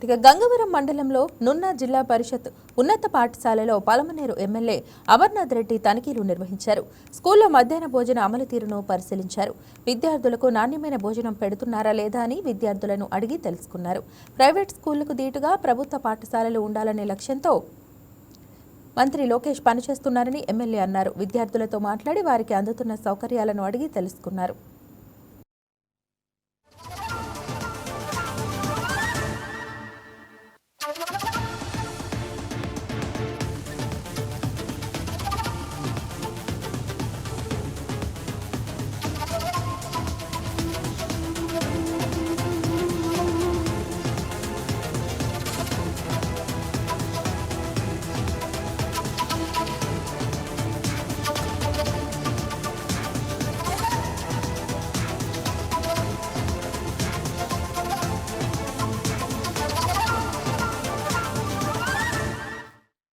ఇక గంగవరం మండలంలో నున్న జిల్లా పరిషత్ ఉన్నత పాఠశాలలో పలమనేరు ఎమ్మెల్యే అమర్నాథ్ రెడ్డి తనిఖీలు నిర్వహించారు. స్కూల్లో మధ్యాహ్న భోజన అమలు తీరును పరిశీలించారు. విద్యార్థులకు నాణ్యమైన భోజనం పెడుతున్నారా లేదా అని విద్యార్థులను అడిగి తెలుసుకున్నారు. ప్రైవేట్ స్కూళ్లకు దీటుగా ప్రభుత్వ పాఠశాలలు ఉండాలనే లక్ష్యంతో మంత్రి లోకేష్ పనిచేస్తున్నారని ఎమ్మెల్యే అన్నారు. విద్యార్థులతో మాట్లాడి వారికి అందుతున్న సౌకర్యాలను అడిగి తెలుసుకున్నారు.